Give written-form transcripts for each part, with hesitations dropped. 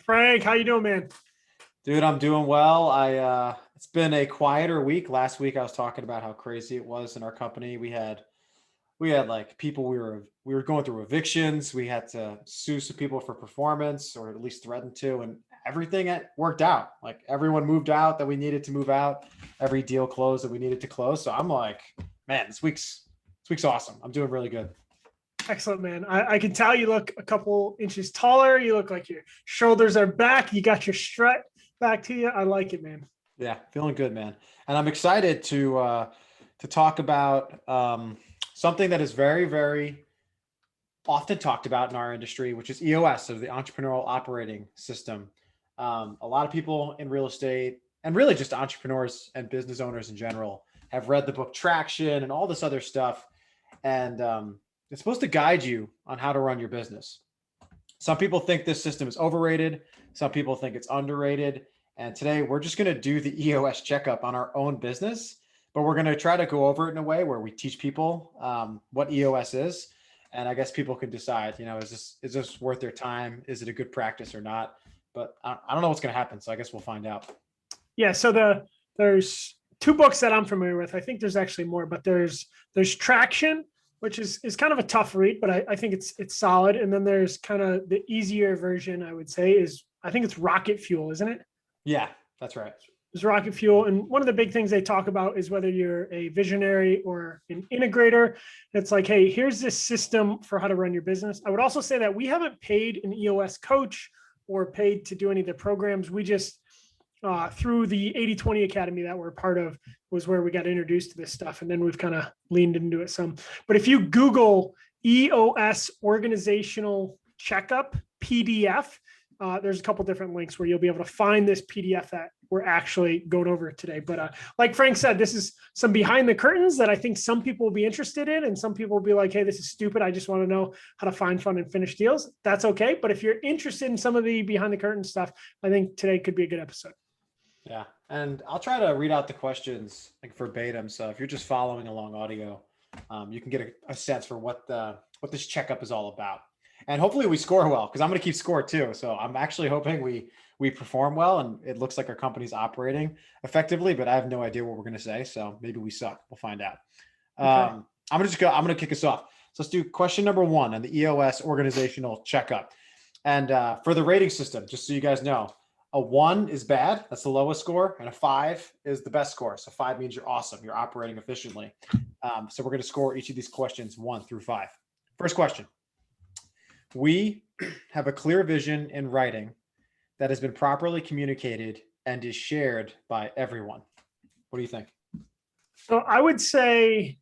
Frank, how you doing, man? Dude, I'm doing well. It's been a quieter week. Last week I was talking about how crazy it was in our company. We had like people we were going through evictions. We had to sue some people for performance or at least threaten to, and everything worked out. Like everyone moved out that we needed to move out. Every deal closed that we needed to close. So I'm like, man, this week's awesome. I'm doing really good. Excellent, man. I can tell you look a couple inches taller. You look like your shoulders are back. You got your strut back to you. I like it, man. Yeah, feeling good, man. And I'm excited to talk about something that is very, very often talked about in our industry, which is EOS, or the Entrepreneurial Operating System. A lot of people in real estate and really just entrepreneurs and business owners in general have read the book Traction and all this other stuff. And it's supposed to guide you on how to run your business. Some people think this system is overrated. Some people think it's underrated. And today we're just going to do the EOS checkup on our own business, but we're going to try to go over it in a way where we teach people what EOS is. And I guess people can decide, is this worth their time? Is it a good practice or not? But I don't know what's going to happen. So I guess we'll find out. Yeah. So there's two books that I'm familiar with. I think there's actually more, but there's Traction, which is kind of a tough read, but I think it's solid. And then there's kind of the easier version, I would say, is I think it's Rocket Fuel, isn't it? Yeah, that's right. Is Rocket Fuel. And one of the big things they talk about is whether you're a visionary or an integrator. It's like, hey, here's this system for how to run your business. I would also say that we haven't paid an EOS coach or paid to do any of the programs. We just, through the 80/20 Academy that we're part of, was where we got introduced to this stuff. And then we've kind of leaned into it some. But if you Google EOS organizational checkup PDF, there's a couple different links where you'll be able to find this PDF that we're actually going over today. But like Frank said, this is some behind the curtains that I think some people will be interested in. And some people will be like, hey, this is stupid. I just want to know how to find, fund, and finish deals. That's okay. But if you're interested in some of the behind the curtain stuff, I think today could be a good episode. Yeah. And I'll try to read out the questions like verbatim. So if you're just following along audio, you can get a sense for what this checkup is all about. And hopefully we score well, because I'm going to keep score too. So I'm actually hoping we perform well, and it looks like our company's operating effectively, but I have no idea what we're going to say. So maybe we suck. We'll find out. Okay. I'm going to kick us off. So let's do question number 1 on the EOS organizational checkup. And for the rating system, just so you guys know, a 1 is bad. That's the lowest score. And a 5 is the best score. So 5 means you're awesome. You're operating efficiently. So we're going to score each of these questions 1 through 5. First question. We have a clear vision in writing that has been properly communicated and is shared by everyone. What do you think? So I would say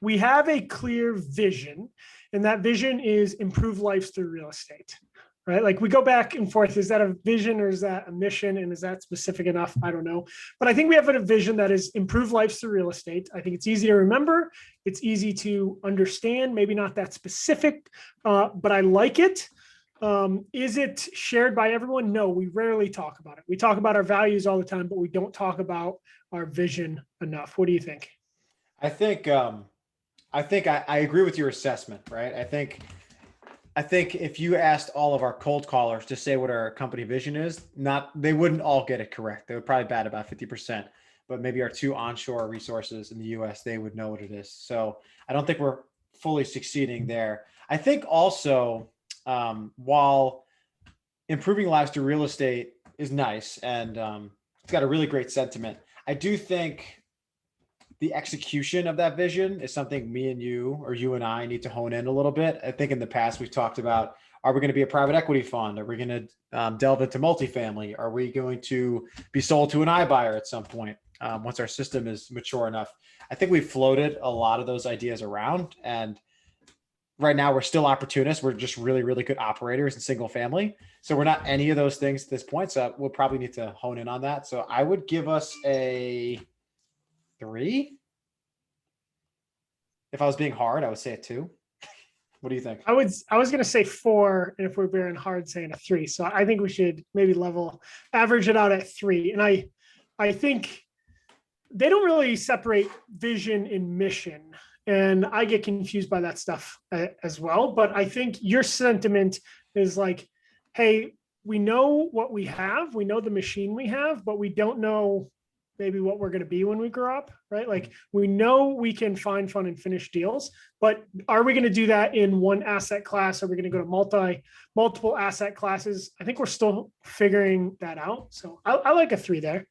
we have a clear vision, and that vision is improve lives through real estate, right? Like we go back and forth. Is that a vision or is that a mission? And is that specific enough? I don't know. But I think we have a vision that is improve lives through real estate. I think it's easy to remember. It's easy to understand, maybe not that specific, but I like it. Is it shared by everyone? No, we rarely talk about it. We talk about our values all the time, but we don't talk about our vision enough. What do you think? I think I agree with your assessment, right? I think if you asked all of our cold callers to say what our company vision is, they wouldn't all get it correct. They would probably bat about 50%, but maybe our 2 onshore resources in the US, they would know what it is. So I don't think we're fully succeeding there. I think also, while improving lives through real estate is nice and it's got a really great sentiment, I do think the execution of that vision is something me and you, or you and I, need to hone in a little bit. I think in the past we've talked about, are we going to be a private equity fund? Are we going to delve into multifamily? Are we going to be sold to an iBuyer at some point once our system is mature enough? I think we've floated a lot of those ideas around, and right now we're still opportunists. We're just really, really good operators in single family. So we're not any of those things at this point. So we'll probably need to hone in on that. So I would give us a 3. If I was being hard, I would say a 2. What do you think? I was going to say 4, and if we're being hard, saying a 3. So I think we should maybe average it out at 3. And I think they don't really separate vision and mission. And I get confused by that stuff as well. But I think your sentiment is like, hey, we know what we have, we know the machine we have, but we don't know maybe what we're going to be when we grow up, right? Like we know we can find fun and finish deals, but are we going to do that in one asset class? Are we going to go to multiple asset classes? I think we're still figuring that out. So I like a 3 there.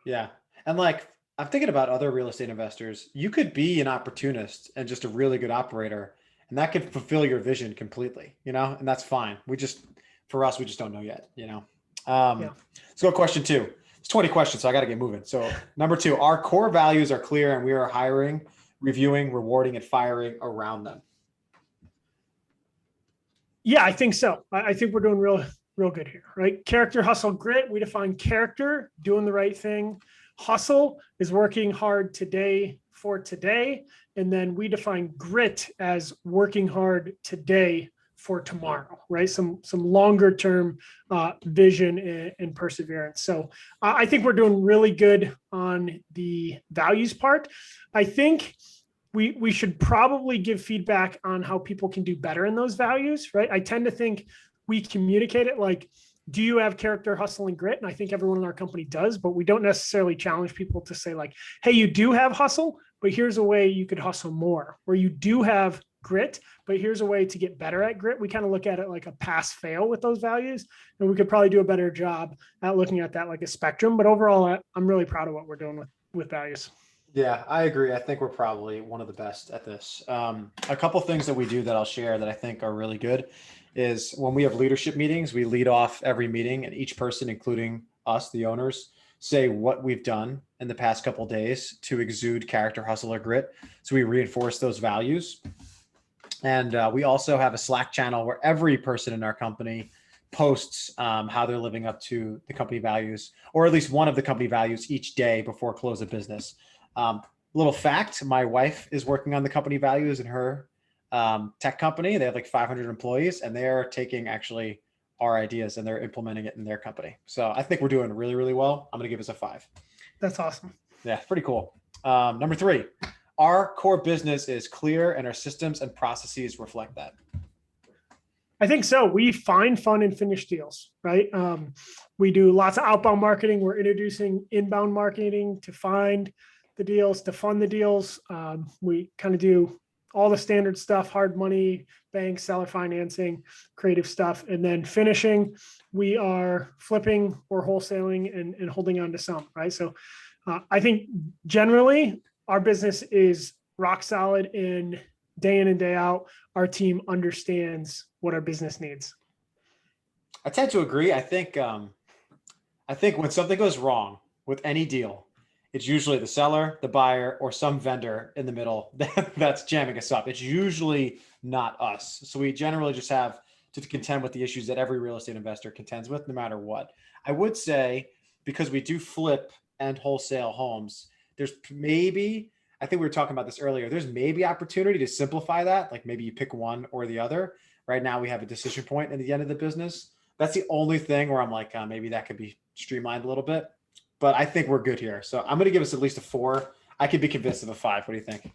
Yeah. And like, I'm thinking about other real estate investors. You could be an opportunist and just a really good operator, and that could fulfill your vision completely, and that's fine. For us, we just don't know yet, Yeah. Let's go question 2. It's 20 questions, so I got to get moving. So number 2, our core values are clear and we are hiring, reviewing, rewarding, and firing around them. Yeah, I think so. I think we're doing real good here, right? Character, hustle, grit. We define character, doing the right thing. Hustle is working hard today for today. And then we define grit as working hard today for tomorrow, right? Some longer term vision and perseverance. So I think we're doing really good on the values part. I think we should probably give feedback on how people can do better in those values, right? I tend to think we communicate it like, do you have character, hustle, and grit? And I think everyone in our company does, but we don't necessarily challenge people to say like, hey, you do have hustle, but here's a way you could hustle more. Or you do have grit, but here's a way to get better at grit. We kind of look at it like a pass fail with those values. And we could probably do a better job at looking at that like a spectrum. But overall, I'm really proud of what we're doing with values. Yeah, I agree. I think we're probably one of the best at this. A couple things that we do that I'll share that I think are really good is when we have leadership meetings, we lead off every meeting and each person, including us, the owners, say what we've done in the past couple of days to exude character, hustle, or grit. So we reinforce those values. And we also have a Slack channel where every person in our company posts how they're living up to the company values, or at least one of the company values each day before close of business. Little fact, my wife is working on the company values in her tech company. They have like 500 employees and they're taking actually our ideas and they're implementing it in their company. So I think we're doing really, really well. I'm going to give us a 5. That's awesome. Yeah, pretty cool. Number 3, our core business is clear and our systems and processes reflect that. I think so. We find fun and finish deals, right? We do lots of outbound marketing. We're introducing inbound marketing to find the deals, to fund the deals. We kind of do all the standard stuff, hard money, bank, seller financing, creative stuff. And then finishing, we are flipping or wholesaling and holding on to some, right? So I think generally our business is rock solid in and day out. Our team understands what our business needs. I tend to agree. I think when something goes wrong with any deal, it's usually the seller, the buyer, or some vendor in the middle that's jamming us up. It's usually not us. So we generally just have to contend with the issues that every real estate investor contends with, no matter what. I would say, because we do flip and wholesale homes, there's maybe, I think we were talking about this earlier, there's maybe opportunity to simplify that. Like maybe you pick one or the other. Right now we have a decision point at the end of the business. That's the only thing where I'm like, maybe that could be streamlined a little bit. But I think we're good here. So I'm going to give us at least a 4. I could be convinced of a 5. What do you think?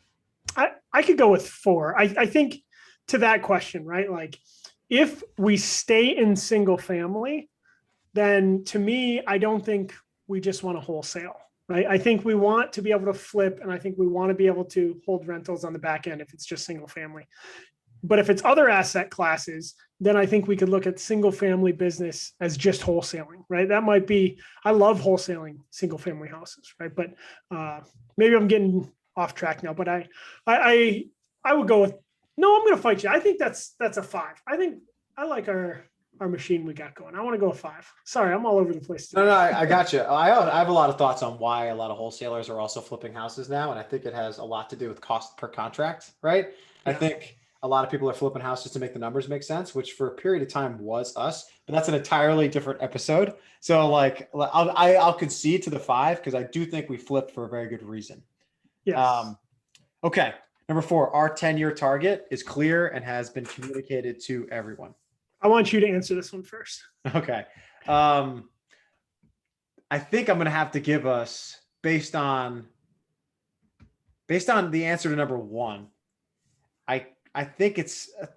I could go with 4. I think to that question, right? Like if we stay in single family, then to me, I don't think we just want to wholesale, right? I think we want to be able to flip, and I think we want to be able to hold rentals on the back end if it's just single family. But if it's other asset classes, then I think we could look at single family business as just wholesaling, right? That might be, I love wholesaling single family houses, right? But maybe I'm getting off track now, but I would go with, no, I'm going to fight you. I think that's a 5. I think I like our machine we got going. I want to go a 5. Sorry, I'm all over the place today. No, I got you. I have a lot of thoughts on why a lot of wholesalers are also flipping houses now. And I think it has a lot to do with cost per contract, right? Yeah. I think a lot of people are flipping houses to make the numbers make sense, which for a period of time was us, but that's an entirely different episode. So like I'll concede to the 5 because I do think we flipped for a very good reason. Yes. Okay. Number 4, our 10-year target is clear and has been communicated to everyone. I want you to answer this one first. Okay. I think I'm going to have to give us based on the answer to number 1. I think it's a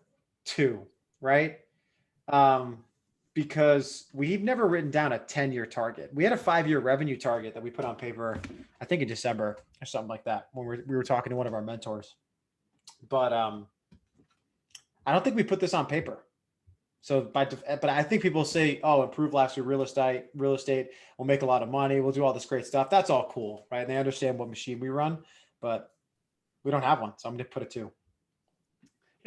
2, right? because we've never written down a 10-year target. We had a 5-year revenue target that we put on paper, I think in December or something like that, when we were talking to one of our mentors. But I don't think we put this on paper. So but I think people say, oh, improve lives through real estate, we'll make a lot of money, we'll do all this great stuff. That's all cool, right? And they understand what machine we run, but we don't have one. So I'm going to put it 2.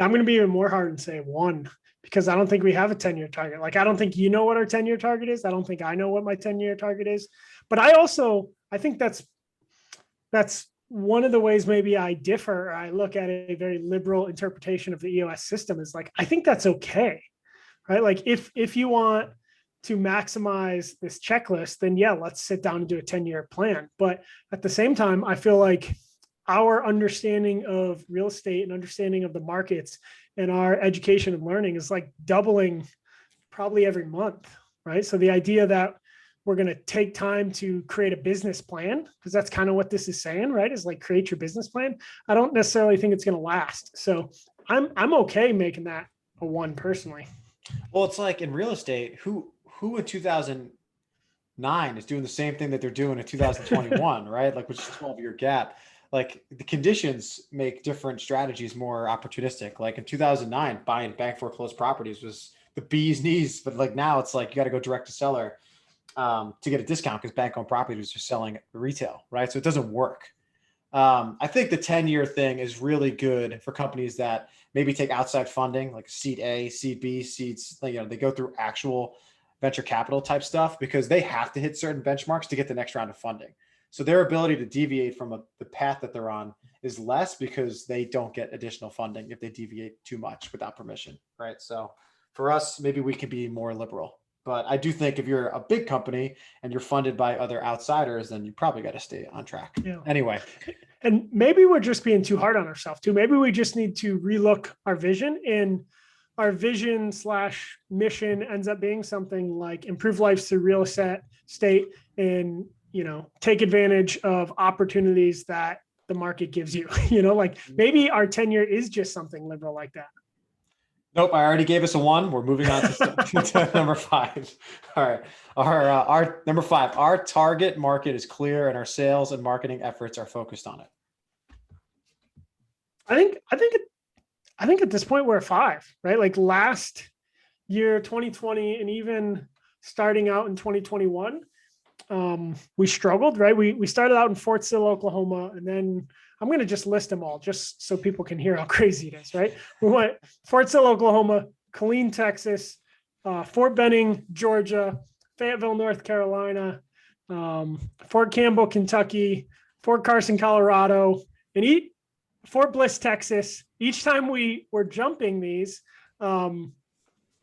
I'm going to be even more hard and say 1, because I don't think we have a 10-year target. Like, I don't think you know what our 10-year target is. I don't think I know what my 10-year target is. But I think that's one of the ways maybe I differ. I look at a very liberal interpretation of the EOS system is like, I think that's okay, right? Like if you want to maximize this checklist, then yeah, let's sit down and do a 10-year plan. But at the same time, I feel like our understanding of real estate and understanding of the markets and our education and learning is like doubling probably every month, right? So the idea that we're going to take time to create a business plan, because that's kind of what this is saying, right? Is like create your business plan. I don't necessarily think it's going to last. So I'm okay making that a 1 personally. Well, it's like in real estate, who in 2009 is doing the same thing that they're doing in 2021, right? Like, which is a 12-year gap. Like, the conditions make different strategies more opportunistic. Like in 2009, buying bank foreclosed properties was the bee's knees, but like now it's like you got to go direct to seller to get a discount because bank owned properties are selling retail, right? So it doesn't work. I think the 10-year thing is really good for companies that maybe take outside funding, like seed A, seed B, seeds. They go through actual venture capital type stuff because they have to hit certain benchmarks to get the next round of funding. So their ability to deviate from the path that they're on is less because they don't get additional funding if they deviate too much without permission, right? So for us, maybe we can be more liberal. But I do think if you're a big company and you're funded by other outsiders, then you probably got to stay on track. Yeah. Anyway. And maybe we're just being too hard on ourselves too. Maybe we just need to relook our vision, and our vision / mission ends up being something like improve lives through real estate and, take advantage of opportunities that the market gives you, like maybe our 10-year is just something liberal like that. Nope, I already gave us a 1. We're moving on to number 5. All right. Our number 5, our target market is clear and our sales and marketing efforts are focused on it. I think at this point we're a 5, right? Like last year, 2020, and even starting out in 2021, we struggled, right? We started out in Fort Sill, Oklahoma, and then I'm going to just list them all just so people can hear how crazy it is, right? We went Fort Sill, Oklahoma, Killeen, Texas, Fort Benning, Georgia, Fayetteville, North Carolina, Fort Campbell, Kentucky, Fort Carson, Colorado, and Fort Bliss, Texas. Each time we were jumping these,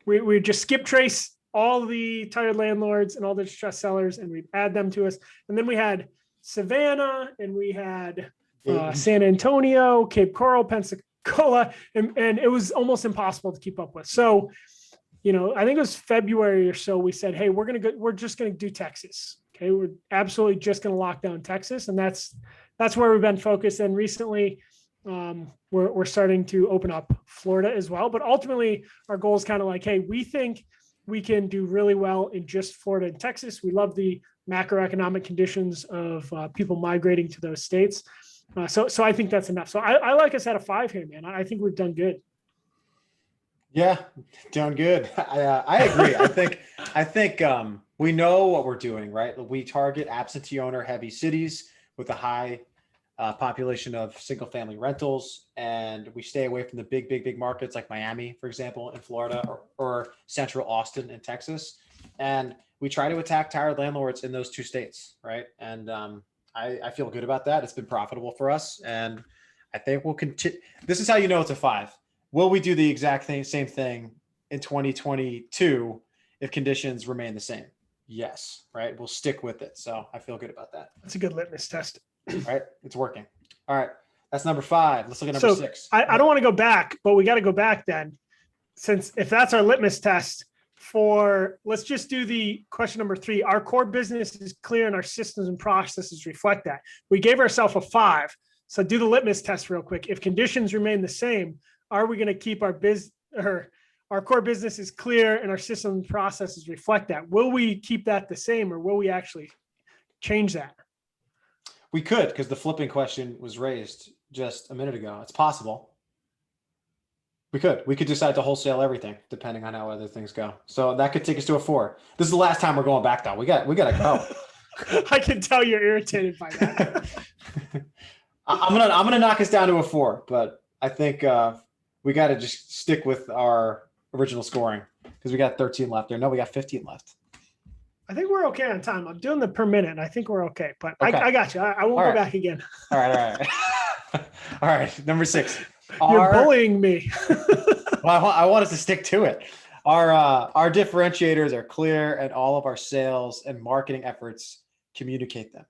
we just skip trace all the tired landlords and all the distressed sellers, and we'd add them to us. And then we had Savannah, and we had San Antonio, Cape Coral, Pensacola, and it was almost impossible to keep up with. So, I think it was February or so, we said, hey, we're just going to do Texas. Okay. We're absolutely just going to lock down Texas. And that's where we've been focused. And recently we're starting to open up Florida as well. But ultimately our goal is kind of like, hey, we think we can do really well in just Florida and Texas. We love the macroeconomic conditions of people migrating to those states. So I think that's enough. So I like us at a 5 here, man. I think we've done good. Yeah, done good. I agree. I think we know what we're doing, right? We target absentee owner heavy cities with a high population of single family rentals, and we stay away from the big markets like Miami, for example, in Florida, or Central Austin in Texas. And we try to attack tired landlords in those 2 states, right? And I feel good about that. It's been profitable for us, and I think we'll continue. This is how you know it's a 5. Will we do the exact same thing in 2022 if conditions remain the same? Yes, right? We'll stick with it. So I feel good about that. That's a good litmus test. Right? It's working. All right. That's number 5. Let's look at number 6. I don't want to go back, but we got to go back then. Since if that's our litmus test let's just do the question number 3. Our core business is clear and our systems and processes reflect that. We gave ourselves a 5. So do the litmus test real quick. If conditions remain the same, are we going to keep our our core business is clear and our system and processes reflect that. Will we keep that the same, or will we actually change that? We could, because the flipping question was raised just a minute ago. It's possible. We could decide to wholesale everything depending on how other things go. So that could take us to a 4. This is the last time we're going back though. We got to go. I can tell you're irritated by that. I'm gonna knock us down to a 4, but I think we got to just stick with our original scoring because we got 13 left there. No, we got 15 left. I think we're okay on time. I'm doing the per minute. And I think we're okay, but Okay. I got you. I won't go back again. All right. All right. Number 6. You're bullying me. Well, I want us to stick to it. Our differentiators are clear, and all of our sales and marketing efforts communicate them.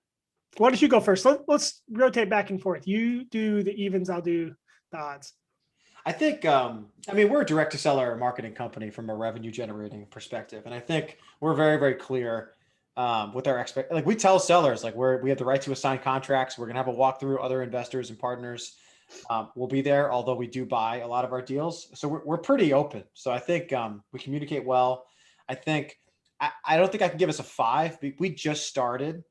Why don't you go first? Let's rotate back and forth. You do the evens, I'll do the odds. I think, we're a direct to seller marketing company from a revenue generating perspective. And I think we're very, very clear with our like we tell sellers, like we have the right to assign contracts. We're going to have a walkthrough, other investors and partners will be there, although we do buy a lot of our deals. So we're pretty open. So I think we communicate well. I think, I don't think I can give us a 5. We just started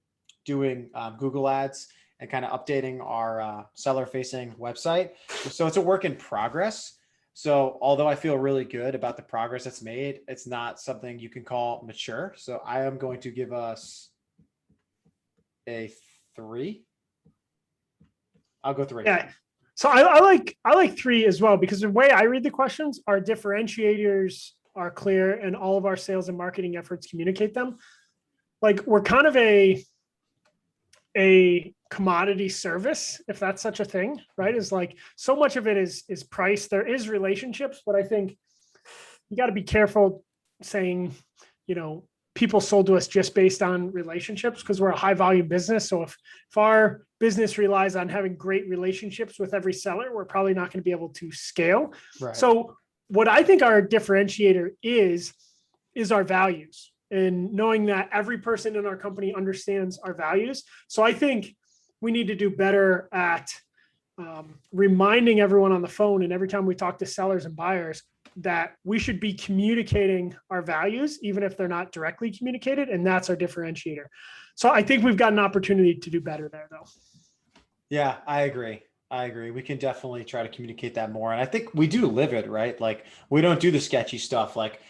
doing Google ads and kind of updating our seller facing website. So it's a work in progress. So although I feel really good about the progress that's made, it's not something you can call mature. So I am going to give us a 3. I'll go 3. Yeah. So I like 3 as well, because the way I read the questions, our differentiators are clear and all of our sales and marketing efforts communicate them. Like we're kind of a commodity service, if that's such a thing, right? Is like so much of it is price. There is relationships, but I think you got to be careful saying, people sold to us just based on relationships, because we're a high volume business. So if our business relies on having great relationships with every seller, we're probably not going to be able to scale. Right. So what I think our differentiator is our values, and knowing that every person in our company understands our values. So I think we need to do better at reminding everyone on the phone and every time we talk to sellers and buyers that we should be communicating our values, even if they're not directly communicated. And that's our differentiator. So I think we've got an opportunity to do better there though. Yeah, I agree. We can definitely try to communicate that more. And I think we do live it, right? Like we don't do the sketchy stuff. Like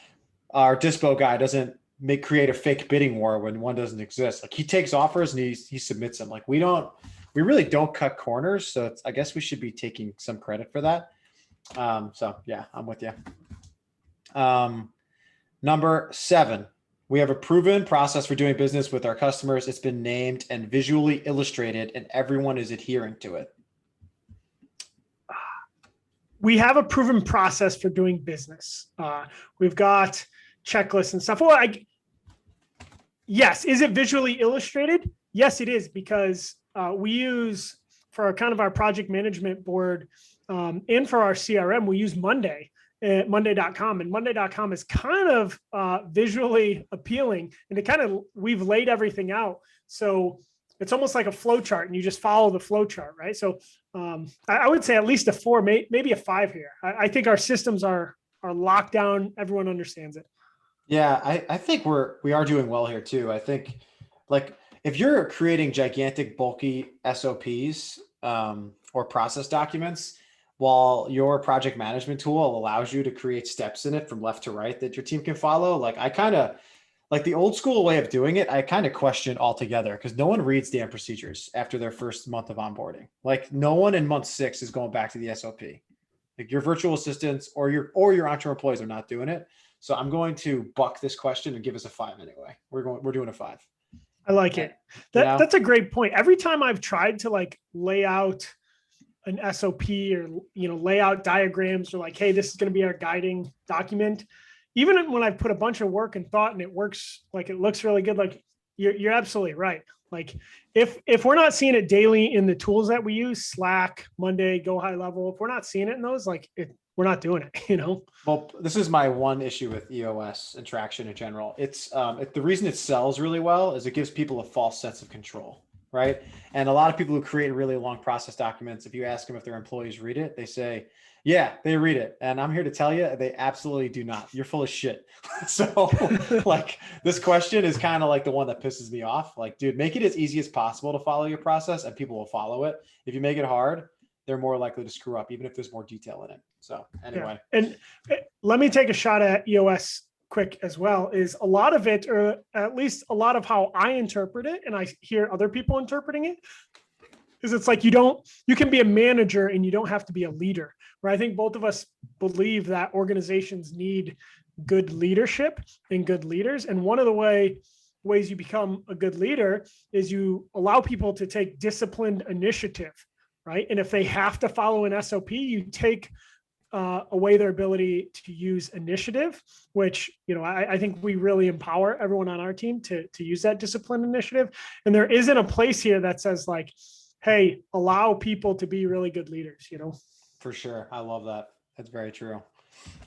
our dispo guy doesn't create a fake bidding war when one doesn't exist. Like he takes offers and he submits them. Like we really don't cut corners. So I guess we should be taking some credit for that. So yeah, I'm with you. Number 7, we have a proven process for doing business with our customers. It's been named and visually illustrated and everyone is adhering to it. We have a proven process for doing business. We've got checklists and stuff. Well, yes. Is it visually illustrated? Yes, it is, because we use for our project management board and for our CRM, we use Monday at monday.com, and monday.com is kind of visually appealing, and we've laid everything out. So it's almost like a flow chart and you just follow the flow chart, right? So I would say at least a 4, maybe a 5 here. I think our systems are locked down. Everyone understands it. Yeah, I think we are doing well here too. I think like if you're creating gigantic, bulky SOPs or process documents, while your project management tool allows you to create steps in it from left to right that your team can follow, like I kind of like the old school way of doing it, I kind of question altogether because no one reads damn procedures after their first month of onboarding. Like no one in month 6 is going back to the SOP. Like your virtual assistants or your onshore employees are not doing it. So I'm going to buck this question and give us a 5 anyway. We're doing a 5. I like it. That's a great point. Every time I've tried to like lay out an SOP or, lay out diagrams or like, hey, this is going to be our guiding document. Even when I put a bunch of work and thought and it works, like it looks really good. Like you're absolutely right. Like if we're not seeing it daily in the tools that we use, Slack, Monday, Go High Level, if we're not seeing it in those, we're not doing it, Well, this is my one issue with EOS and traction in general. It's the reason it sells really well is it gives people a false sense of control. right? And a lot of people who create really long process documents, if you ask them if their employees read it, they say, yeah, they read it. And I'm here to tell you, they absolutely do not. You're full of shit. So like this question is kind of like the one that pisses me off. Like, dude, make it as easy as possible to follow your process and people will follow it. If you make it hard, they're more likely to screw up, even if there's more detail in it. So anyway. Yeah. And let me take a shot at EOS quick as well. Is a lot of it, or at least a lot of how I interpret it, and I hear other people interpreting it, is it's like you can be a manager and you don't have to be a leader. Right? I think both of us believe that organizations need good leadership and good leaders. And one of the ways you become a good leader is you allow people to take disciplined initiative, right? And if they have to follow an SOP, you take away their ability to use initiative, which, I think we really empower everyone on our team to use that disciplined initiative. And there isn't a place here that says like, hey, allow people to be really good leaders, For sure. I love that. That's very true.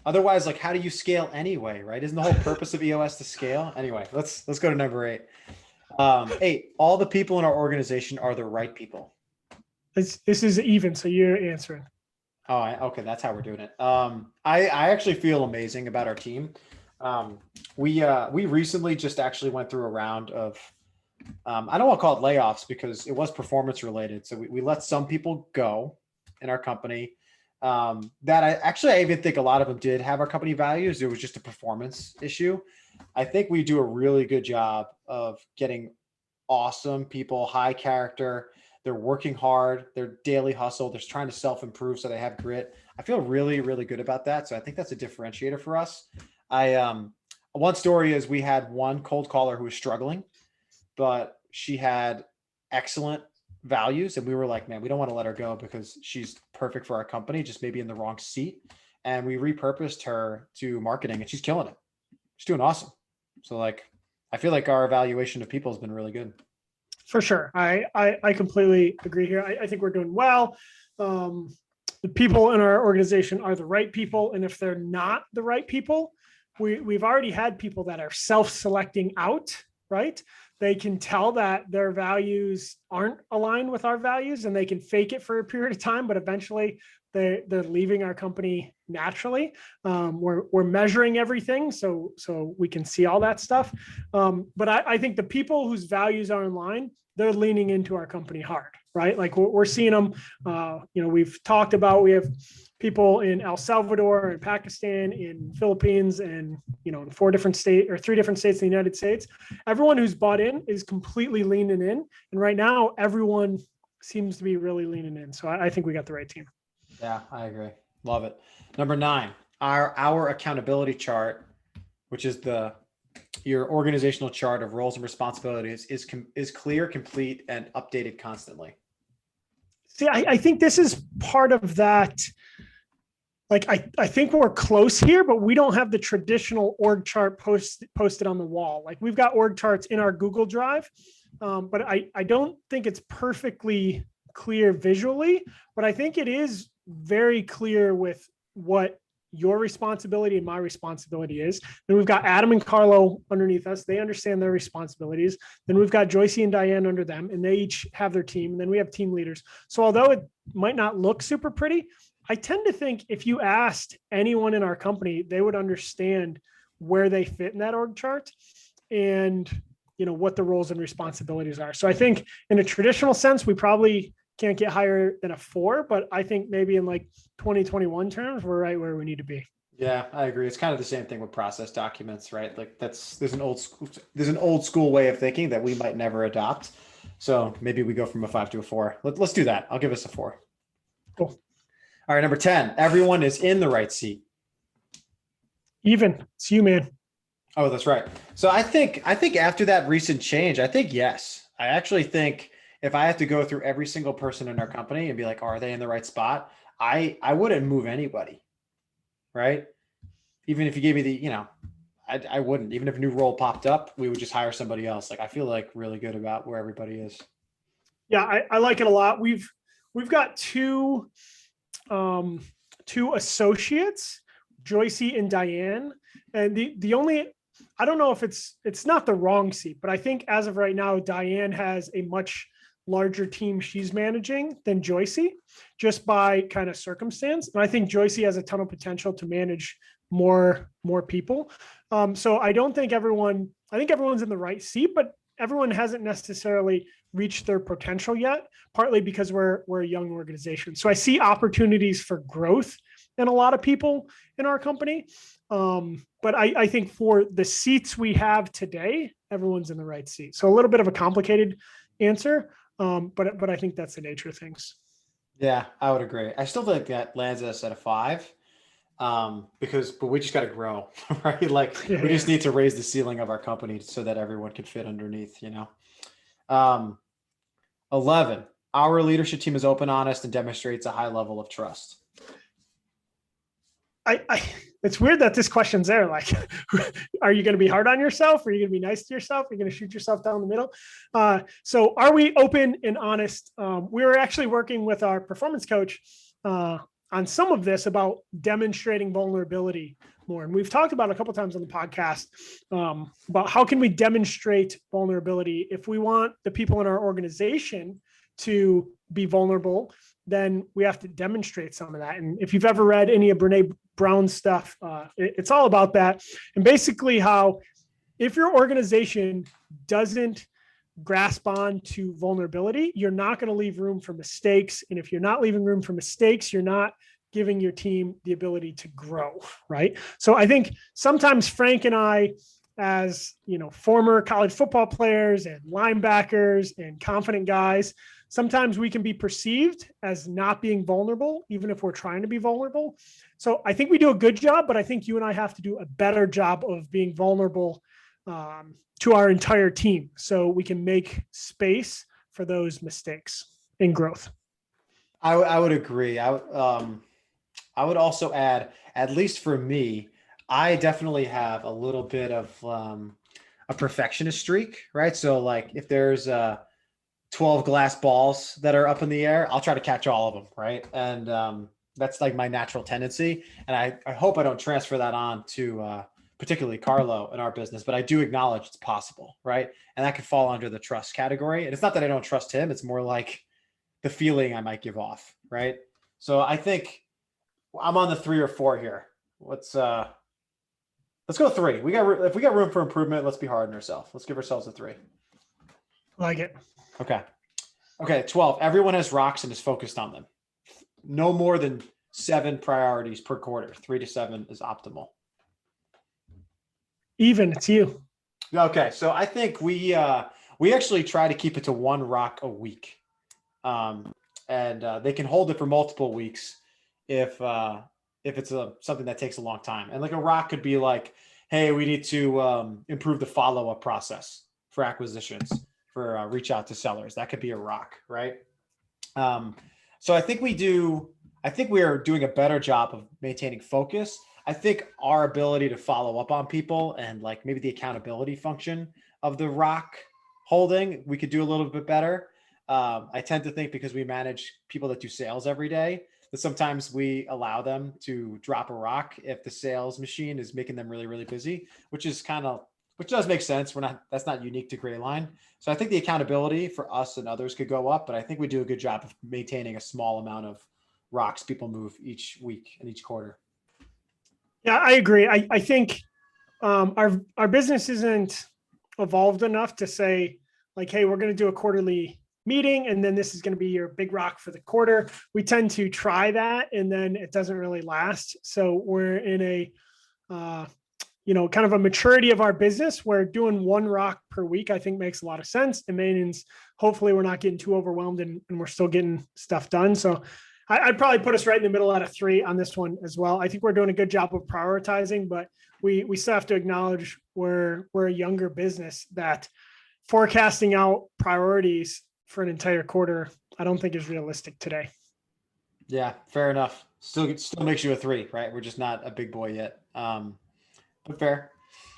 Otherwise, like, how do you scale anyway, right? Isn't the whole purpose of EOS to scale? Anyway, let's go to number 8. 8, all the people in our organization are the right people. This is even, so you're answering. Oh, okay. That's how we're doing it. I actually feel amazing about our team. We recently just actually went through a round of, I don't want to call it layoffs because it was performance related. So we let some people go in our company. That I even think a lot of them did have our company values. It was just a performance issue. I think we do a really good job of getting awesome people, high character. They're working hard. They're daily hustle. They're trying to self-improve. So they have grit. I feel really, really good about that. So I think that's a differentiator for us. One story is we had one cold caller who was struggling, but she had excellent values. And we were like, man, we don't want to let her go because she's perfect for our company, just maybe in the wrong seat. And we repurposed her to marketing and she's killing it. She's doing awesome. So like, I feel like our evaluation of people has been really good. For sure. I completely agree here. I think we're doing well. The people in our organization are the right people. And if they're not the right people, we've already had people that are self-selecting out, right? They can tell that their values aren't aligned with our values and they can fake it for a period of time, but eventually they're leaving our company naturally. We're measuring everything so we can see all that stuff. But I think the people whose values are in line, they're leaning into our company hard, right? Like we're seeing them, we've talked about, we have people in El Salvador and Pakistan, in Philippines, and, in 3 different states in the United States. Everyone who's bought in is completely leaning in. And right now, everyone seems to be really leaning in. So I think we got the right team. Yeah, I agree. Love it. Number 9, our accountability chart, which is your organizational chart of roles and responsibilities, is clear, complete, and updated constantly. See, I think this is part of that. Like, I think we're close here, but we don't have the traditional org chart posted on the wall. Like we've got org charts in our Google Drive, but I don't think it's perfectly clear visually, but I think it is very clear with what your responsibility and my responsibility is. Then we've got Adam and Carlo underneath us. They understand their responsibilities. Then we've got Joycey and Diane under them, and they each have their team. And then we have team leaders. So although it might not look super pretty, I tend to think if you asked anyone in our company, they would understand where they fit in that org chart and, what the roles and responsibilities are. So I think in a traditional sense, we probably can't get higher than a 4, but I think maybe in like 2021 terms, we're right where we need to be. Yeah, I agree. It's kind of the same thing with process documents, right? Like there's an old school way of thinking that we might never adopt. So maybe we go from a 5 to a 4. Let's do that. I'll give us a 4. Cool. All right. Number 10, everyone is in the right seat. Even. It's you, man. Oh, that's right. So I think after that recent change, I think, yes, I actually think if I have to go through every single person in our company and be like, are they in the right spot? I wouldn't move anybody, right? Even if you gave me I wouldn't. Even if a new role popped up, we would just hire somebody else. Like I feel like really good about where everybody is. Yeah, I like it a lot. We've got two associates, Joycey and Diane, and the only, I don't know if it's not the wrong seat, but I think as of right now, Diane has a much larger team she's managing than Joycey, just by kind of circumstance. And I think Joycey has a ton of potential to manage more people. So I think everyone's in the right seat, but everyone hasn't necessarily reached their potential yet, partly because we're a young organization. So I see opportunities for growth in a lot of people in our company. But I think for the seats we have today, everyone's in the right seat. So a little bit of a complicated answer, but I think that's the nature of things. Yeah, I would agree. I still think that lands us at a 5. But we just got to grow, right? Like we just need to raise the ceiling of our company so that everyone can fit underneath, 11, our leadership team is open, honest, and demonstrates a high level of trust. It's weird that this question's there. Like, are you going to be hard on yourself? Are you going to be nice to yourself? Are you going to shoot yourself down the middle? So are we open and honest? We were actually working with our performance coach, on some of this about demonstrating vulnerability more. And we've talked about a couple of times on the podcast about how can we demonstrate vulnerability. If we want the people in our organization to be vulnerable, then we have to demonstrate some of that. And if you've ever read any of Brene Brown's stuff, it's all about that. And basically how if your organization doesn't grasp on to vulnerability, you're not going to leave room for mistakes. And if you're not leaving room for mistakes, you're not giving your team the ability to grow, right? So I think sometimes Frank and I, as former college football players and linebackers and confident guys, sometimes we can be perceived as not being vulnerable, even if we're trying to be vulnerable. So I think we do a good job, but I think you and I have to do a better job of being vulnerable to our entire team so we can make space for those mistakes and growth. I would agree. I would also add, at least for me, I definitely have a little bit of a perfectionist streak, right? So like if there's 12 glass balls that are up in the air, I'll try to catch all of them, right? And that's like my natural tendency. And I hope I don't transfer that on to particularly Carlo in our business, but I do acknowledge it's possible, right? And that could fall under the trust category. And it's not that I don't trust him. It's more like the feeling I might give off, right? So I think I'm on the 3 or 4 here. Let's go 3. If we got room for improvement, let's be hard on ourselves. Let's give ourselves a 3. Like it. Okay. 12. Everyone has rocks and is focused on them. No more than 7 priorities per quarter. 3 to 7 is optimal. Even, it's you. Okay, so I think we actually try to keep it to 1 rock a week, and they can hold it for multiple weeks if it's something that takes a long time. And like a rock could be like, hey, we need to improve the follow-up process for acquisitions, for reach out to sellers. That could be a rock, right? So I think we are doing a better job of maintaining focus. I think our ability to follow up on people and like maybe the accountability function of the rock holding, we could do a little bit better. I tend to think because we manage people that do sales every day, that sometimes we allow them to drop a rock if the sales machine is making them really, really busy, which does make sense. That's not unique to Grayline. So I think the accountability for us and others could go up, but I think we do a good job of maintaining a small amount of rocks people move each week and each quarter. Yeah, I agree. I think our business isn't evolved enough to say like, hey, we're going to do a quarterly meeting and then this is going to be your big rock for the quarter. We tend to try that and then it doesn't really last. So we're in a, kind of a maturity of our business where doing 1 rock per week, I think makes a lot of sense. It means hopefully we're not getting too overwhelmed and we're still getting stuff done. So I'd probably put us right in the middle at a 3 on this one as well. I think we're doing a good job of prioritizing, but we still have to acknowledge we're a younger business that forecasting out priorities for an entire quarter, I don't think is realistic today. Yeah, fair enough. Still makes you a 3, right? We're just not a big boy yet. But fair.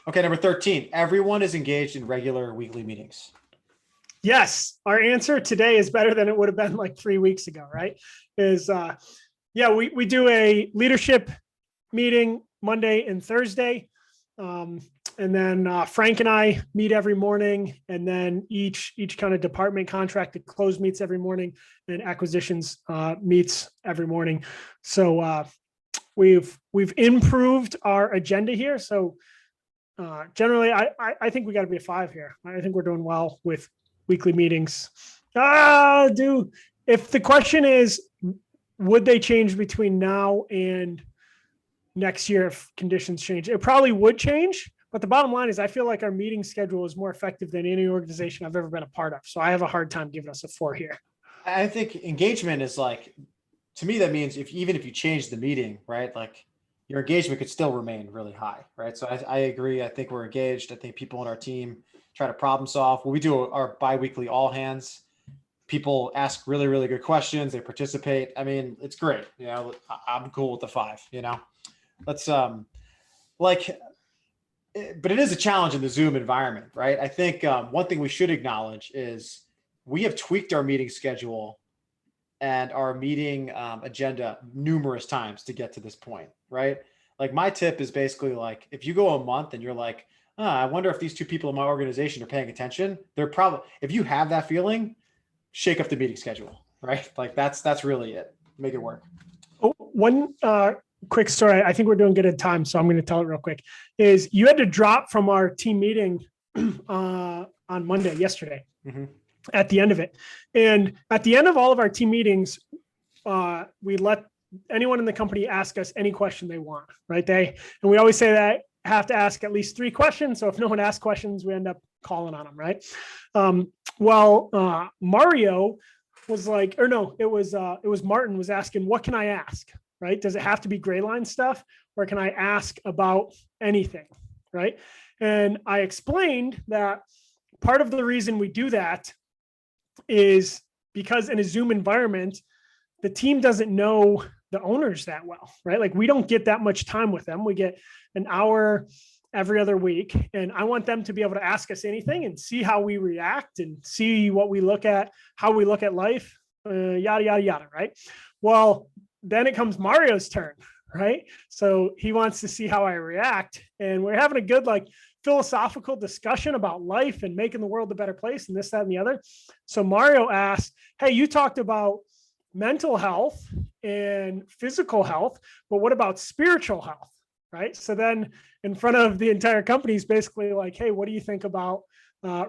Okay, number 13. Everyone is engaged in regular weekly meetings. Yes, our answer today is better than it would have been like 3 weeks ago, right? We do a leadership meeting Monday and Thursday. And then Frank and I meet every morning, and then each kind of department contracted close meets every morning, and acquisitions meets every morning. So we've improved our agenda here. So generally, I think we got to be a 5 here. I think we're doing well with weekly meetings. If the question is, would they change between now and next year if conditions change? It probably would change. But the bottom line is I feel like our meeting schedule is more effective than any organization I've ever been a part of. So I have a hard time giving us a 4 here. I think engagement is like, to me, that means even if you change the meeting, right? Like your engagement could still remain really high, right? So I agree. I think we're engaged. I think people on our team try to problem solve. When we do our biweekly all hands, people ask really, really good questions. They participate. I mean, it's great. You know, I'm cool with the 5, you know, let's but it is a challenge in the Zoom environment, right? I think one thing we should acknowledge is we have tweaked our meeting schedule and our meeting agenda numerous times to get to this point, right? Like my tip is basically like, if you go a month and you're like, I wonder if these 2 people in my organization are paying attention, they're probably, if you have that feeling, shake up the meeting schedule, right? Like that's really it. Make it work. Oh, one quick story. I think we're doing good at time, so I'm going to tell it real quick. Is you had to drop from our team meeting on Monday, yesterday, at the end of it. And at the end of all of our team meetings, we let anyone in the company ask us any question they want, right? And we always say that have to ask at least 3 questions. So if no one asks questions, we end up calling on them, right? Mario was like, or no, it was Martin was asking, what can I ask? Right? Does it have to be gray line stuff, or can I ask about anything? Right? And I explained that part of the reason we do that is because in a Zoom environment, the team doesn't know the owners that well, right? Like we don't get that much time with them. We get an hour every other week, and I want them to be able to ask us anything and see how we react and see what we look at, how we look at life, yada, yada, yada, right? Well, then it comes Mario's turn, right? So he wants to see how I react. And we're having a good, like, philosophical discussion about life and making the world a better place and this, that, and the other. So Mario asked, hey, you talked about mental health and physical health, but what about spiritual health, right? So then in front of the entire company is basically like, hey, what do you think about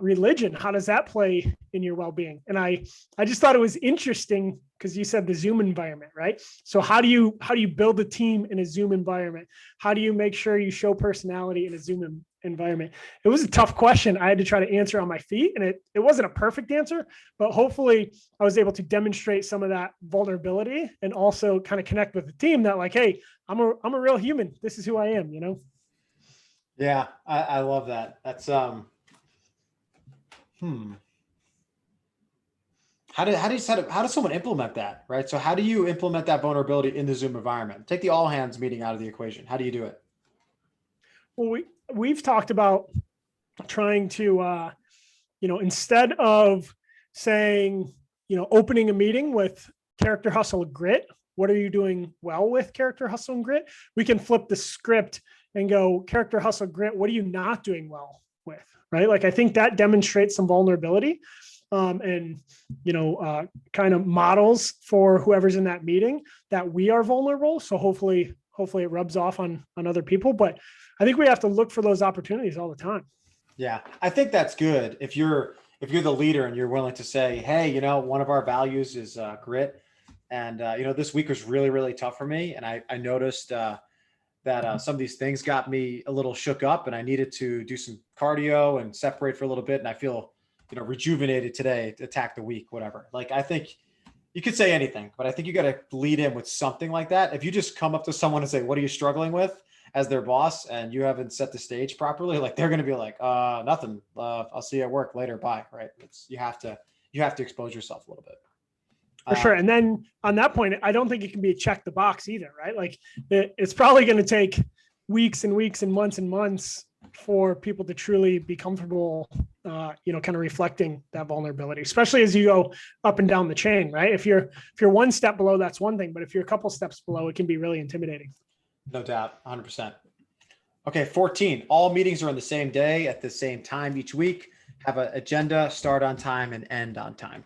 religion? How does that play in your well-being? And I just thought it was interesting because you said the Zoom environment, right? So how do you build a team in a Zoom environment? How do you make sure you show personality in a Zoom environment? It was a tough question. I had to try to answer on my feet, and it wasn't a perfect answer, but hopefully I was able to demonstrate some of that vulnerability and also kind of connect with the team that like, hey, I'm a real human. This is who I am, you know? Yeah, I love that. That's How does someone implement that, right? So how do you implement that vulnerability in the Zoom environment? Take the all hands meeting out of the equation. How do you do it? Well, we've talked about trying to, instead of saying, opening a meeting with character, hustle, grit, what are you doing well with character, hustle, and grit? We can flip the script and go character, hustle, grit. What are you not doing well with, right? Like, I think that demonstrates some vulnerability. And kind of models for whoever's in that meeting that we are vulnerable. So hopefully it rubs off on other people. But I think we have to look for those opportunities all the time. Yeah, I think that's good. If you're the leader and you're willing to say, hey, one of our values is grit. And, this week was really, really tough for me. And I noticed that some of these things got me a little shook up, and I needed to do some cardio and separate for a little bit. And I feel rejuvenated today to attack the week, whatever. Like, I think you could say anything, but I think you got to lead in with something like that. If you just come up to someone and say, what are you struggling with as their boss, and you haven't set the stage properly, like they're going to be like, nothing. I'll see you at work later. Bye. Right. You have to expose yourself a little bit. For sure. And then on that point, I don't think it can be a check the box either, right? Like it's probably going to take weeks and weeks and months for people to truly be comfortable, kind of reflecting that vulnerability, especially as you go up and down the chain, right? If you're one step below, that's one thing, but if you're a couple steps below, it can be really intimidating. No doubt. 100%. Okay, 14. All meetings are on the same day at the same time each week. Have an agenda, start on time and end on time.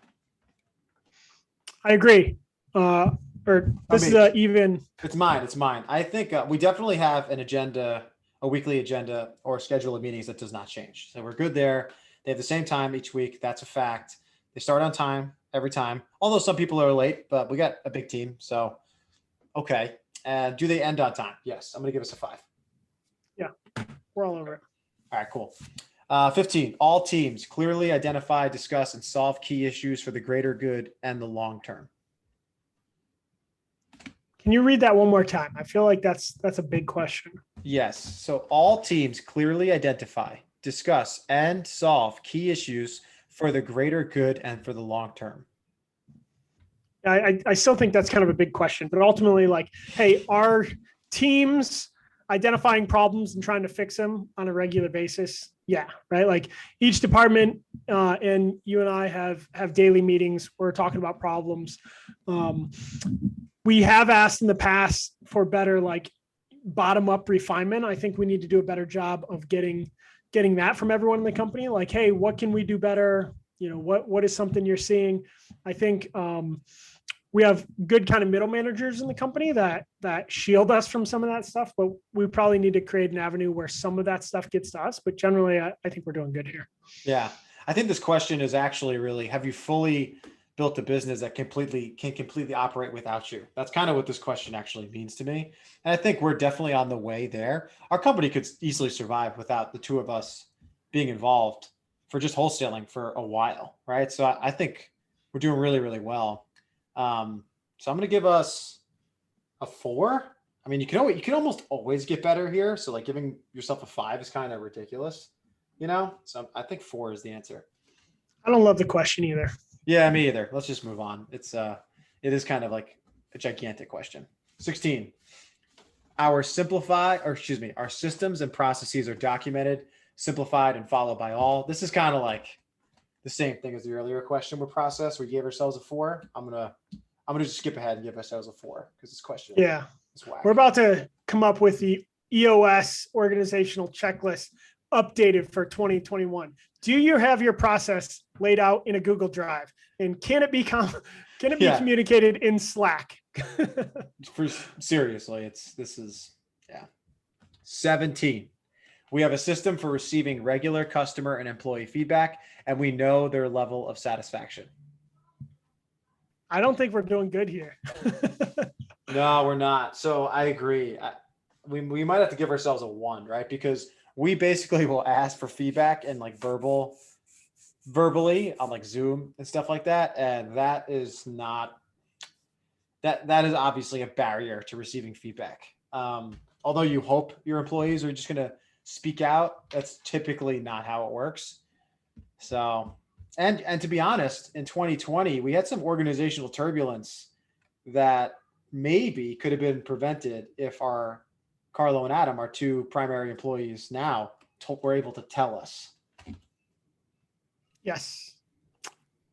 I agree. Or I this is mean, even. it's mine. It's mine. I think we definitely have an agenda, a weekly agenda or schedule of meetings that does not change. So we're good there. They have the same time each week. That's a fact. They start on time every time. Although some people are late, but we got a big team. So, okay. Do they end on time? Yes. I'm going to give us a 5. Yeah, we're all over it. All right, cool. 15, all teams clearly identify, discuss, and solve key issues for the greater good and the long term. Can you read that one more time? I feel like that's a big question. Yes. So all teams clearly identify, discuss, and solve key issues for the greater good and for the long term. I still think that's kind of a big question, but ultimately, like, hey, are teams identifying problems and trying to fix them on a regular basis? Yeah, right. Like each department, and you and I have daily meetings. We're talking about problems. We have asked in the past for better, like, bottom up refinement. I think we need to do a better job of getting that from everyone in the company. Like, hey, what can we do better? You know, what is something you're seeing? I think we have good kind of middle managers in the company that shield us from some of that stuff, but we probably need to create an avenue where some of that stuff gets to us. But generally, I think we're doing good here. Yeah. I think this question is actually really, have you fully built a business that can completely operate without you? That's kind of what this question actually means to me. And I think we're definitely on the way there. Our company could easily survive without the two of us being involved for just wholesaling for a while, right? So I think we're doing really, really well. So I'm going to give us a 4. I mean, you can almost always get better here. So like giving yourself a 5 is kind of ridiculous, you know? So I think 4 is the answer. I don't love the question either. Yeah, me either. Let's just move on. It is kind of like a gigantic question. 16. Our systems and processes are documented, simplified, and followed by all. This is kind of like the same thing as the earlier question with process. We gave ourselves a 4. I'm gonna just skip ahead and give ourselves a 4 because this question. Yeah, is whack. We're about to come up with the EOS organizational checklist updated for 2021. Do you have your process laid out in a Google Drive, and can it be communicated in Slack? Seriously, this is 17. We have a system for receiving regular customer and employee feedback, and we know their level of satisfaction. I don't think we're doing good here. No, we're not. So I agree. We might have to give ourselves a 1, right? Because we basically will ask for feedback and like verbally on like Zoom and stuff like that. And that is obviously a barrier to receiving feedback. Although you hope your employees are just going to speak out, that's typically not how it works. So, and to be honest, in 2020, we had some organizational turbulence that maybe could have been prevented if our Carlo and Adam, our 2 primary employees now, were able to tell us. Yes,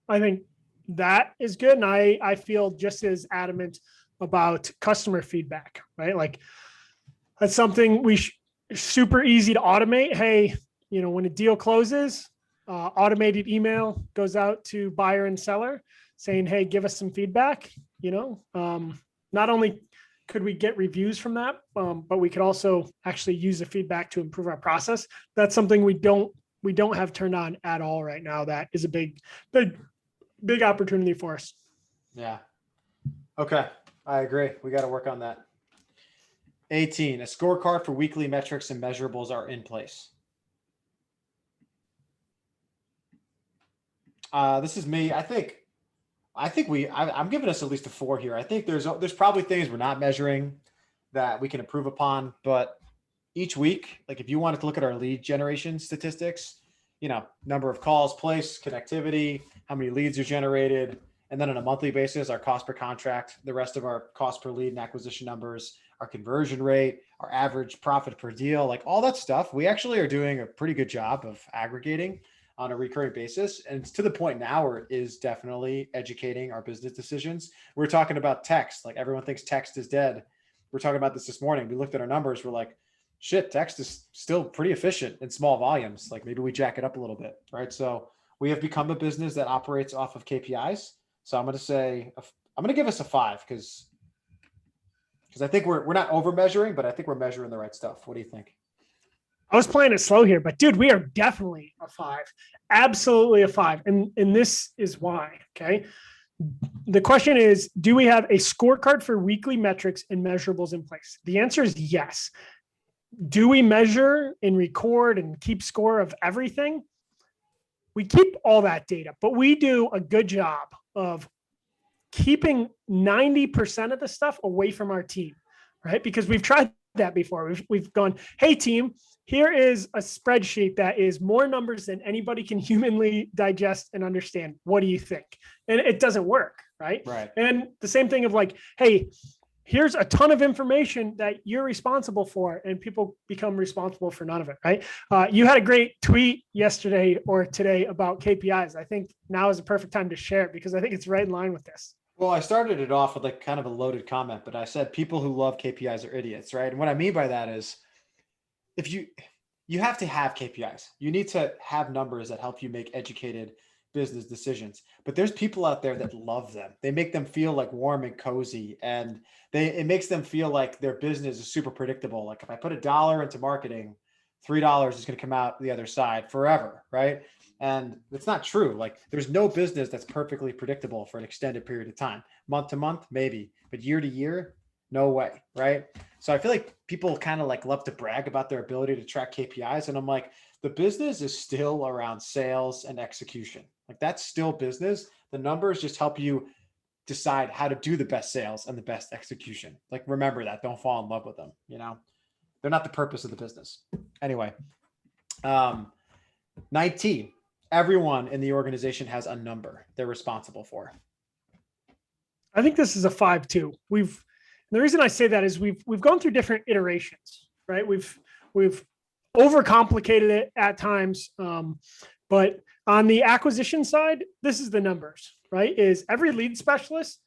I think that is good. And I feel just as adamant about customer feedback, right? Like that's something super easy to automate. Hey, you know, when a deal closes, automated email goes out to buyer and seller saying, hey, give us some feedback. You know, not only could we get reviews from that, but we could also actually use the feedback to improve our process. That's something we don't have turned on at all right now. That is a big opportunity for us. Yeah. Okay. I agree. We got to work on that. 18, a scorecard for weekly metrics and measurables are in place. This is me. I'm giving us at least a 4 here. I think there's probably things we're not measuring that we can improve upon, but each week, like if you wanted to look at our lead generation statistics, you know, number of calls placed, connectivity, how many leads are generated, and then on a monthly basis, our cost per contract, the rest of our cost per lead and acquisition numbers, our conversion rate, our average profit per deal, like all that stuff, we actually are doing a pretty good job of aggregating on a recurring basis. And it's to the point now where it is definitely educating our business decisions. We're talking about text. Like everyone thinks text is dead. We're talking about this morning. We looked at our numbers. We're like, shit, text is still pretty efficient in small volumes. Like maybe we jack it up a little bit, right? So we have become a business that operates off of KPIs. So I'm going to say, I'm going to give us a 5 because I think we're not over measuring, but I think we're measuring the right stuff. What do you think? I was playing it slow here, but dude, we are definitely a 5, absolutely a 5. And this is why, okay? The question is, do we have a scorecard for weekly metrics and measurables in place? The answer is yes. Do we measure and record and keep score of everything? We keep all that data, but we do a good job of keeping 90% of the stuff away from our team, right? Because we've tried that before. We've gone, hey team, here is a spreadsheet that is more numbers than anybody can humanly digest and understand. What do you think? And it doesn't work, right? Right. And the same thing of like, hey, here's a ton of information that you're responsible for, and people become responsible for none of it, right? You had a great tweet yesterday or today about KPIs. I think now is the perfect time to share it because I think it's right in line with this. Well, I started it off with like kind of a loaded comment, but I said people who love KPIs are idiots, right? And what I mean by that is if you have to have KPIs. You need to have numbers that help you make educated business decisions. But there's people out there that love them. They make them feel like warm and cozy, and it makes them feel like their business is super predictable. Like if I put $1 into marketing, $3 is going to come out the other side forever, right? And it's not true. Like there's no business that's perfectly predictable for an extended period of time. Month to month, maybe, but year to year, no way, right? So I feel like people kind of like love to brag about their ability to track KPIs. And I'm like, the business is still around sales and execution. Like that's still business. The numbers just help you decide how to do the best sales and the best execution. Like remember that. Don't fall in love with them. You know, they're not the purpose of the business. Anyway, 19. Everyone in the organization has a number they're responsible for. I think this is a 5 too. The reason I say that is we've gone through different iterations, right? We've overcomplicated it at times, but on the acquisition side, this is the numbers, right? Is every lead specialist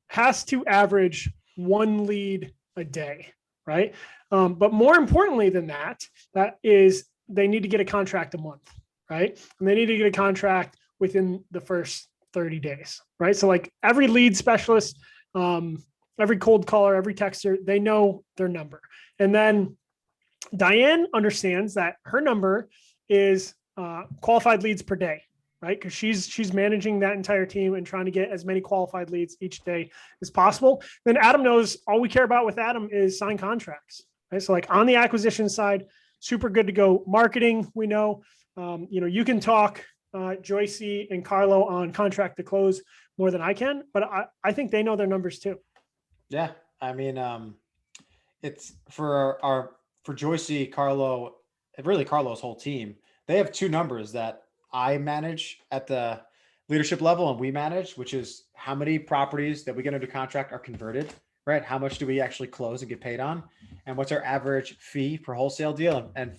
has to average 1 lead a day, right? But more importantly than that, that is they need to get a contract a month, right? And they need to get a contract within the first 30 days, right? So like every lead specialist, every cold caller, every texter, they know their number. And then Diane understands that her number is qualified leads per day, right? Because she's managing that entire team and trying to get as many qualified leads each day as possible. Then Adam knows all we care about with Adam is sign contracts, right? So like on the acquisition side, super good to go. Marketing, we know, you can talk Joycey and Carlo on contract to close more than I can, but I think they know their numbers too. Yeah. I mean, it's for Joycey, Carlo, and really Carlo's whole team. They have 2 numbers that I manage at the leadership level and we manage, which is how many properties that we get under contract are converted, right? How much do we actually close and get paid on? And what's our average fee per wholesale deal and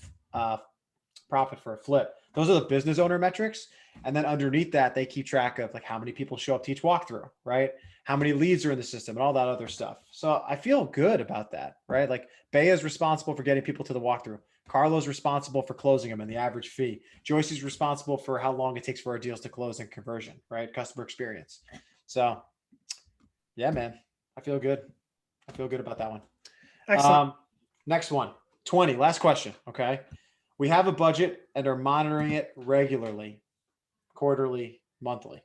profit for a flip? Those are the business owner metrics. And then underneath that, they keep track of like how many people show up to each walkthrough, right? How many leads are in the system and all that other stuff. So I feel good about that, right? Like Bea is responsible for getting people to the walkthrough. Carlo's responsible for closing them and the average fee. Joycey's responsible for how long it takes for our deals to close and conversion, right? Customer experience. So yeah, man, I feel good. I feel good about that one. Excellent. Next one, 20, last question. Okay. We have a budget and are monitoring it regularly, quarterly, monthly.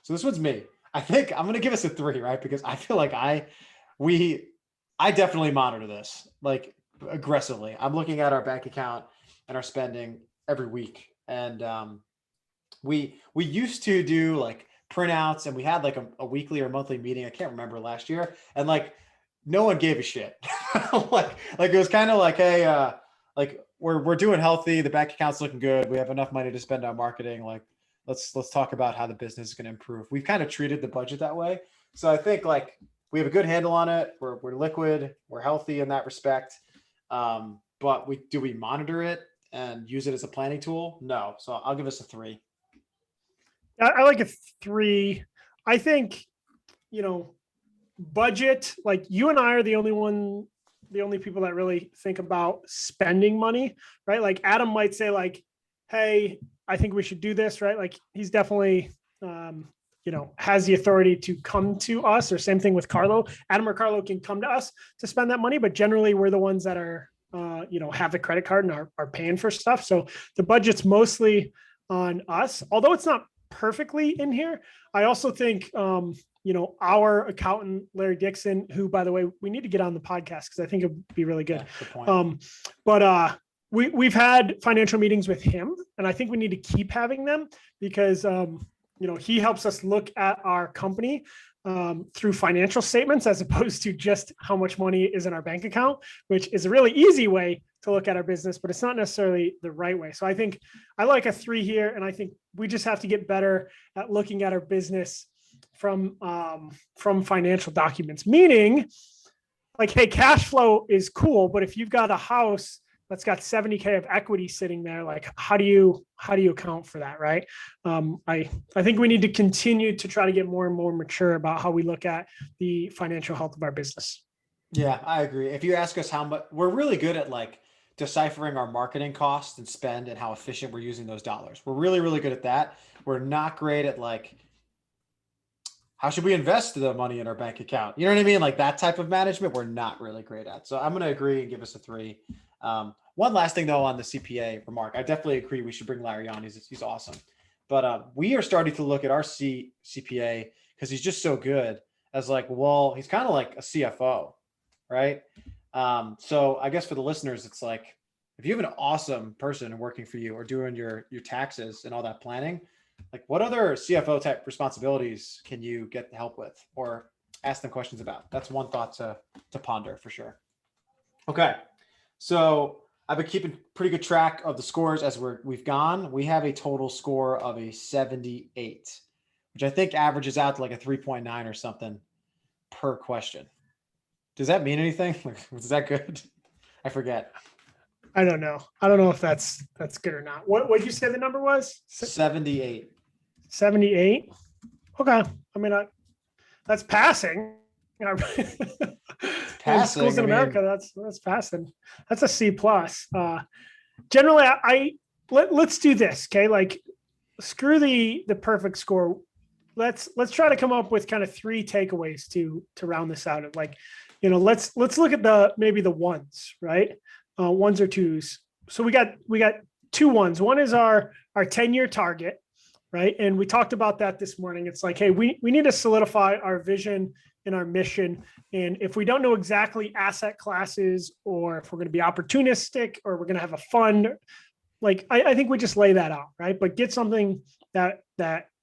So this one's me. I think I'm going to give us a 3, right? Because I feel like I definitely monitor this like aggressively. I'm looking at our bank account and our spending every week. And we used to do like printouts and we had like a weekly or monthly meeting. I can't remember last year. And like, no one gave a shit. like it was kind of like, hey, like we're doing healthy. The bank account's looking good. We have enough money to spend on marketing. Like, let's talk about how the business is going to improve. We've kind of treated the budget that way. So I think like we have a good handle on it. We're liquid. We're healthy in that respect. But we monitor it and use it as a planning tool? No. So I'll give us a 3. I like a 3. I think, budget, like you and I are the only one the only people that really think about spending money, right? Like Adam might say like, hey, I think we should do this, right? Like he's definitely, has the authority to come to us, or same thing with Carlo. Adam or Carlo can come to us to spend that money, but generally we're the ones that are, have the credit card and are paying for stuff. So the budget's mostly on us, although it's not perfectly in here. I also think, our accountant, Larry Dixon, who, by the way, we need to get on the podcast because I think it'd be really good. Yeah, good point. We've had financial meetings with him, and I think we need to keep having them because, he helps us look at our company through financial statements as opposed to just how much money is in our bank account, which is a really easy way to look at our business, but it's not necessarily the right way. So I think I like a 3 here, and I think we just have to get better at looking at our business from financial documents, meaning like, hey, cash flow is cool, but if you've got a house that's got 70K of equity sitting there, like how do you account for that, right? I think we need to continue to try to get more and more mature about how we look at the financial health of our business. Yeah, I agree. If you ask us how much, we're really good at like deciphering our marketing costs and spend and how efficient we're using those dollars. We're really, really good at that. We're not great at like, how should we invest the money in our bank account? You know what I mean? Like that type of management, we're not really great at. So I'm going to agree and give us a 3. One last thing though, on the CPA remark, I definitely agree. We should bring Larry on. He's awesome. But we are starting to look at our CPA because he's just so good as like, well, he's kind of like a CFO, right? So I guess for the listeners, it's like, if you have an awesome person working for you or doing your taxes and all that planning, like what other CFO type responsibilities can you get help with or ask them questions about? That's one thought to ponder for sure. Okay. So I've been keeping pretty good track of the scores as we've gone. We have a total score of a 78, which I think averages out to like a 3.9 or something per question. Does that mean anything? Is that good? I forget. I don't know. I don't know if that's good or not. What did you say the number was? 78. 78. Okay. I mean, that's passing. Passing, schools in America, that's passing. That's a C plus. Generally, let's do this. Okay, like screw the perfect score. Let's try to come up with kind of 3 takeaways to round this out. Like, let's look at maybe the ones, right? Ones or twos. So we got 2 ones. One is our 10-year target, right? And we talked about that this morning. It's like, hey, we need to solidify our vision and our mission. And if we don't know exactly asset classes, or if we're going to be opportunistic, or we're going to have a fund, like I think we just lay that out, right? But get something that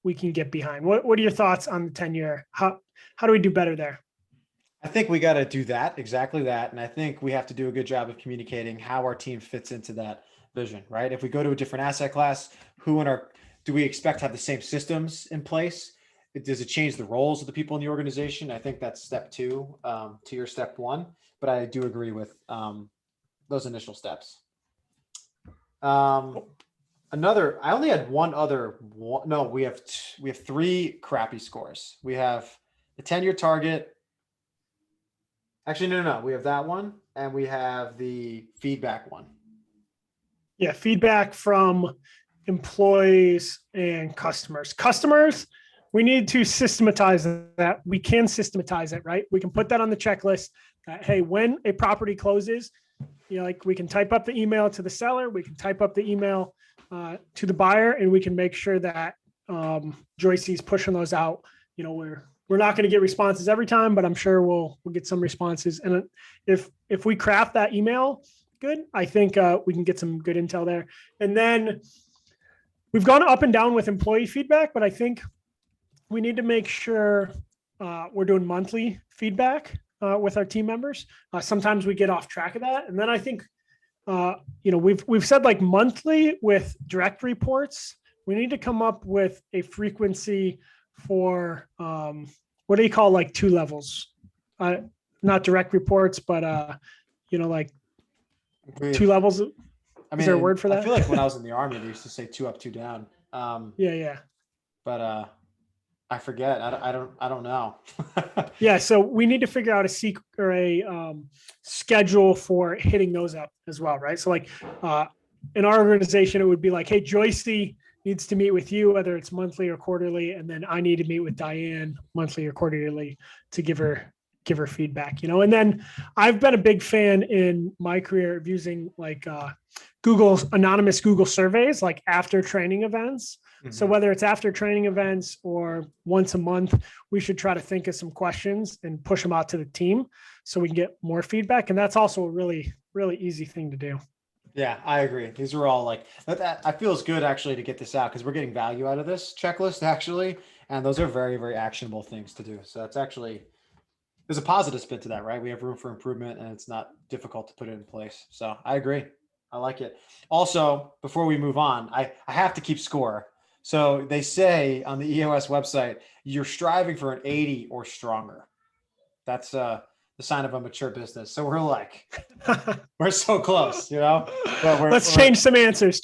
we can get behind. What are your thoughts on the 10-year? How do we do better there? I think we got to do that, exactly that. And I think we have to do a good job of communicating how our team fits into that vision, right? If we go to a different asset class, do we expect to have the same systems in place? Does it change the roles of the people in the organization? I think that's step 2 to your step 1, but I do agree with those initial steps. I only had one other. No, we have 3 crappy scores. We have the 10-year target. Actually, no. We have that one, and we have the feedback one. Yeah, feedback from employees and customers. Customers, we need to systematize that. We can systematize it, right? We can put that on the checklist that, hey, when a property closes, like we can type up the email to the seller, we can type up the email to the buyer, and we can make sure that Joycey's pushing those out. We're not going to get responses every time, but I'm sure we'll get some responses. And if we craft that email good, I think we can get some good intel there. And then we've gone up and down with employee feedback, but I think we need to make sure we're doing monthly feedback with our team members. Sometimes we get off track of that. And then I think, we've said like monthly with direct reports. We need to come up with a frequency for what do you call like 2 levels? Not direct reports, but like 2 levels. Is there a word for that? I feel like when I was in the Army, they used to say 2 up, 2 down. Yeah. But I forget. I don't know. Yeah, so we need to figure out a schedule for hitting those up as well, right? So like in our organization, it would be like, hey, Joycey needs to meet with you, whether it's monthly or quarterly, and then I need to meet with Diane monthly or quarterly to give her feedback, And then I've been a big fan in my career of using like Google's anonymous Google surveys, like after training events. So whether it's after training events or once a month, we should try to think of some questions and push them out to the team so we can get more feedback. And that's also a really, really easy thing to do. Yeah, I agree. These are all like that. I feels good actually to get this out because we're getting value out of this checklist actually, and those are very, very actionable things to do. So that's actually there's a positive spin to that, right? We have room for improvement, and it's not difficult to put it in place. So I agree. I like it. Also, before we move on, I have to keep score. So they say on the EOS website, you're striving for an 80 or stronger. That's the sign of a mature business. So we're like, we're so close, But let's change some answers.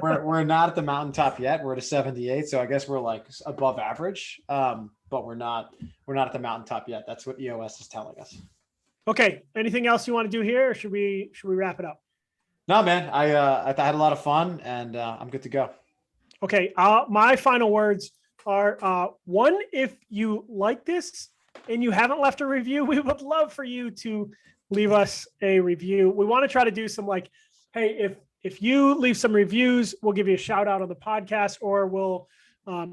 We're not at the mountaintop yet. We're at a 78. So I guess we're like above average. But we're not at the mountaintop yet. That's what EOS is telling us. Okay. Anything else you want to do here, or should we wrap it up? No, man. I had a lot of fun, and I'm good to go. Okay. My final words are one, if you like this and you haven't left a review, we would love for you to leave us a review. We want to try to do some like, hey, if you leave some reviews, we'll give you a shout out on the podcast, or we'll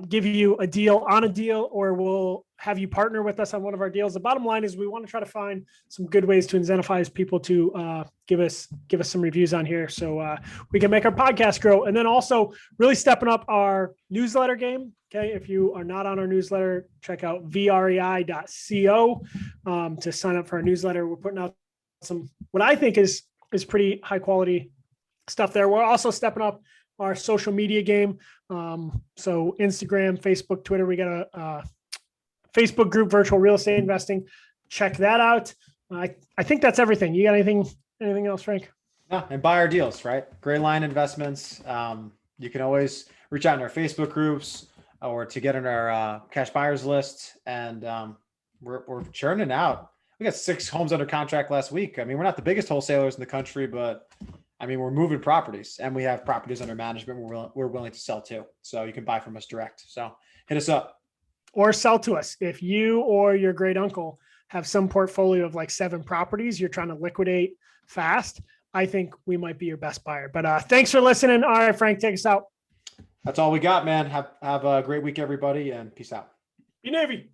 give you a deal on a deal, or we'll have you partner with us on one of our deals. The bottom line is we want to try to find some good ways to incentivize people to give us some reviews on here so we can make our podcast grow. And then also really stepping up our newsletter game. Okay. If you are not on our newsletter, check out vrei.co to sign up for our newsletter. We're putting out some, what I think is pretty high quality stuff there. We're also stepping up our social media game. So Instagram, Facebook, Twitter, we got a Facebook group, Virtual Real Estate Investing. Check that out. I think that's everything. You got anything else, Frank? No, and buy our deals, right? Gray Line Investments. You can always reach out in our Facebook groups or to get on our cash buyers list. And we're churning out. We got 6 homes under contract last week. I mean, we're not the biggest wholesalers in the country, but I mean, we're moving properties, and we have properties under management we're willing to sell to. So you can buy from us direct. So hit us up. Or sell to us. If you or your great uncle have some portfolio of like 7 properties you're trying to liquidate fast, I think we might be your best buyer. But thanks for listening. All right, Frank, take us out. That's all we got, man. Have a great week, everybody, and peace out. Be Navy.